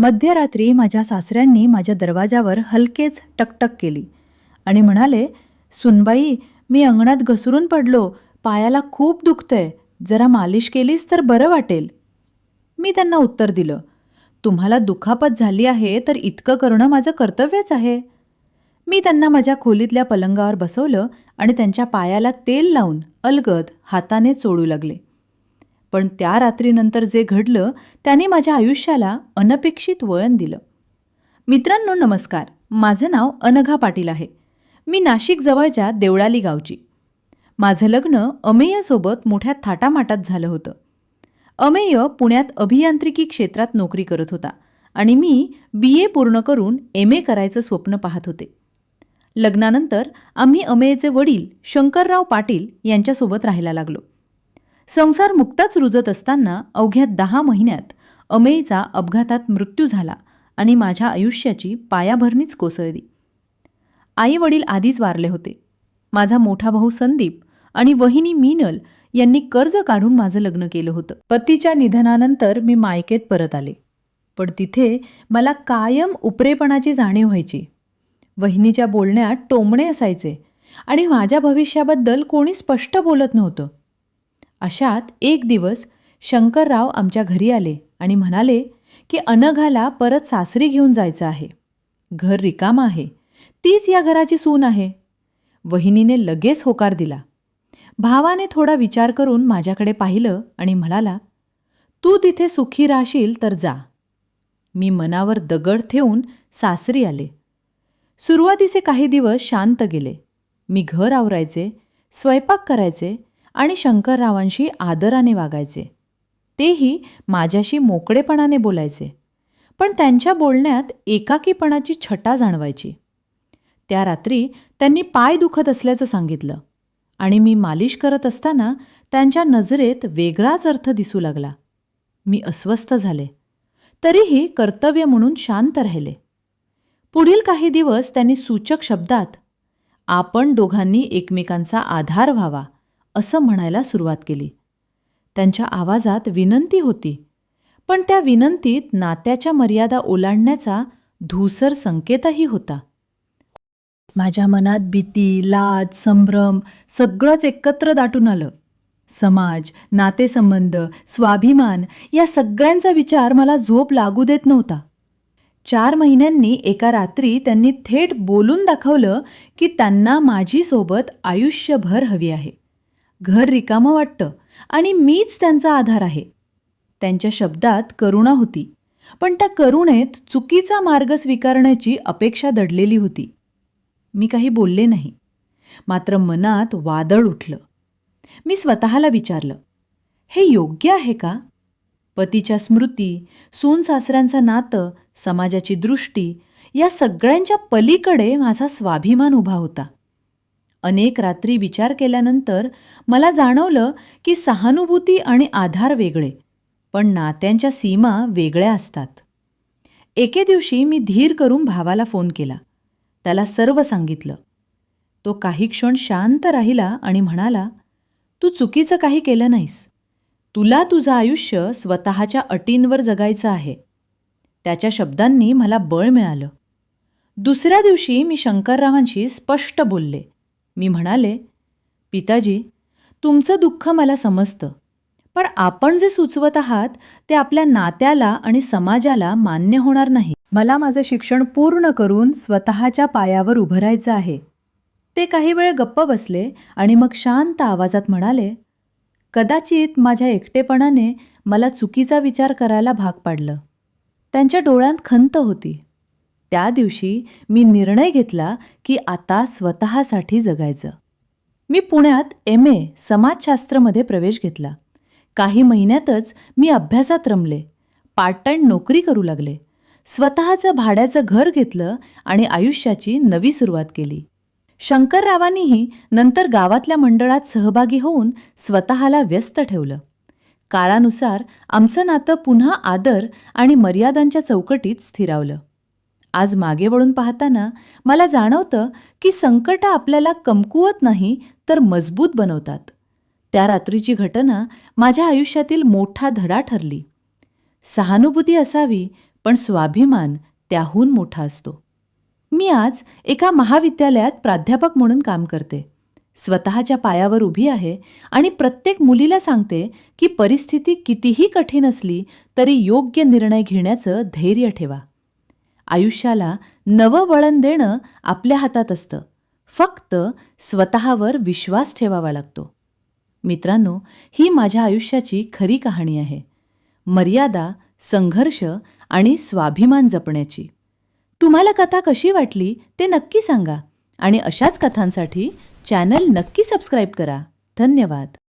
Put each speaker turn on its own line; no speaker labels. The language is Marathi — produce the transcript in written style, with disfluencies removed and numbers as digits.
मध्यरात्री माझ्या सासऱ्यांनी माझ्या दरवाजावर हलकेच टकटक केली आणि म्हणाले, "सुनबाई, मी अंगणात घसरून पडलो, पायाला खूप दुखतंय, जरा मालिश केलीस तर बरं वाटेल." मी त्यांना उत्तर दिलं, "तुम्हाला दुखापत झाली आहे तर इतकं करणं माझं कर्तव्यच आहे." मी त्यांना माझ्या खोलीतल्या पलंगावर बसवलं आणि त्यांच्या पायाला तेल लावून अलगद हाताने चोळू लागले. पण त्या रात्रीनंतर जे घडलं त्याने माझ्या आयुष्याला अनपेक्षित वळण दिलं. मित्रांनो नमस्कार, माझं नाव अनघा पाटील आहे. मी नाशिक जवळच्या देवळाली गावची. माझं लग्न अमेयसोबत मोठ्या थाटामाटात झालं होतं. अमेय पुण्यात अभियांत्रिकी क्षेत्रात नोकरी करत होता आणि मी BA पूर्ण करून MA करायचं स्वप्न पाहत होते. लग्नानंतर आम्ही अमेयचे वडील शंकरराव पाटील यांच्यासोबत राहायला लागलो. संसार नुकताच रुजत असताना अवघ्या 10 महिन्यात अमेयचा अपघातात मृत्यू झाला आणि माझ्या आयुष्याची पायाभरणीच कोसळली. आई वडील आधीच वारले होते. माझा मोठा भाऊ संदीप आणि वहिनी मीनल यांनी कर्ज काढून माझं लग्न केलं होतं. पतीच्या निधनानंतर मी मायकेत परत आले, पण तिथे मला कायम उपरेपणाची जाणीव व्हायची. वहिनीच्या बोलण्यात टोमणे असायचे आणि माझ्या भविष्याबद्दल कोणी स्पष्ट बोलत नव्हतं. अशात एक दिवस शंकरराव आमच्या घरी आले आणि म्हणाले की अनघाला परत सासरी घेऊन जायचं आहे. घर रिकामं आहे, तीच या घराची सून आहे. वहिनीने लगेच होकार दिला. भावाने थोडा विचार करून माझ्याकडे पाहिलं आणि म्हणाला, "तू तिथे सुखी राहशील तर जा." मी मनावर दगड ठेवून सासरी आले. सुरुवातीचे काही दिवस शांत गेले. मी घर आवरायचे, स्वयंपाक करायचे आणि शंकररावांशी आदराने वागायचे. तेही माझ्याशी मोकळेपणाने बोलायचे, पण त्यांच्या बोलण्यात एकाकीपणाची छटा जाणवायची. त्या रात्री त्यांनी पाय दुखत असल्याचं सांगितलं आणि मी मालिश करत असताना त्यांच्या नजरेत वेगळाच अर्थ दिसू लागला. मी अस्वस्थ झाले, तरीही कर्तव्य म्हणून शांत राहिले. पुढील काही दिवस त्यांनी सूचक शब्दात "आपण दोघांनी एकमेकांचा आधार व्हावा" असं म्हणायला सुरुवात केली. त्यांच्या आवाजात विनंती होती, पण त्या विनंतीत नात्याच्या मर्यादा ओलांडण्याचा धूसर संकेतही होता. माझ्या मनात भीती, लाज, संभ्रम सगळंच एकत्र दाटून आलं. समाज, नातेसंबंध, स्वाभिमान या सगळ्यांचा विचार मला झोप लागू देत नव्हता. 4 महिन्यांनी एका रात्री त्यांनी थेट बोलून दाखवलं की त्यांना माझी सोबत आयुष्यभर हवी आहे. घर रिकामं वाटतं आणि मीच त्यांचा आधार आहे. त्यांच्या शब्दात करुणा होती, पण त्या करुणेत चुकीचा मार्ग स्वीकारण्याची अपेक्षा दडलेली होती. मी काही बोलले नाही, मात्र मनात वादळ उठलं. मी स्वतःला विचारलं, हे योग्य आहे का? पतीच्या स्मृती, सून सासऱ्यांचं नातं, समाजाची दृष्टी या सगळ्यांच्या पलीकडे माझा स्वाभिमान उभा होता. अनेक रात्री विचार केल्यानंतर मला जाणवलं की सहानुभूती आणि आधार वेगळे, पण नात्यांच्या सीमा वेगळ्या असतात. एके दिवशी मी धीर करून भावाला फोन केला. त्याला सर्व सांगितलं. तो काही क्षण शांत राहिला आणि म्हणाला, "तू चुकीचं काही केलं नाहीस. तुला तुझं आयुष्य स्वतःच्या अटींवर जगायचं आहे." त्याच्या शब्दांनी मला बळ मिळालं. दुसऱ्या दिवशी मी शंकररावांशी स्पष्ट बोलले. मी म्हणाले, "पिताजी, तुमचं दुःख मला समजतं, पण आपण जे सुचवत आहात ते आपल्या नात्याला आणि समाजाला मान्य होणार नाही. मला माझं शिक्षण पूर्ण करून स्वतःच्या पायावर उभं राहायचं आहे." ते काही वेळ गप्प बसले आणि मग शांत आवाजात म्हणाले, "कदाचित माझ्या एकटेपणाने मला चुकीचा विचार करायला भाग पाडलं." त्यांच्या डोळ्यात खंत होती. त्या दिवशी मी निर्णय घेतला की आता स्वतःसाठी जगायचं. मी पुण्यात MA समाजशास्त्रमध्ये प्रवेश घेतला. काही महिन्यातच मी अभ्यासात रमले, पार्ट टाईम नोकरी करू लागले, स्वतःचं भाड्याचं घर घेतलं आणि आयुष्याची नवी सुरुवात केली. शंकररावांनीही नंतर गावातल्या मंडळात सहभागी होऊन स्वतःला व्यस्त ठेवलं. काळानुसार आमचं नातं पुन्हा आदर आणि मर्यादांच्या चौकटीत स्थिरावलं. आज मागे वळून पाहताना मला जाणवतं की संकटं आपल्याला कमकुवत नाही तर मजबूत बनवतात. त्या रात्रीची घटना माझ्या आयुष्यातील मोठा धडा ठरली. सहानुभूती असावी, पण स्वाभिमान त्याहून मोठा असतो. मी आज एका महाविद्यालयात प्राध्यापक म्हणून काम करते. स्वतःच्या पायावर उभी आहे आणि प्रत्येक मुलीला सांगते की परिस्थिती कितीही कठीण असली तरी योग्य निर्णय घेण्याचं धैर्य ठेवा. आयुष्याला नवं वळण देणं आपल्या हातात असतं. फक्त स्वतःवर विश्वास ठेवावा लागतो. मित्रांनो, ही माझ्या आयुष्याची खरी कहाणी आहे. मर्यादा, संघर्ष आणि स्वाभिमान जपण्याची. तुम्हाला कथा कशी वाटली ते नक्की सांगा आणि अशाच कथांसाठी चॅनल नक्की सबस्क्राईब करा. धन्यवाद.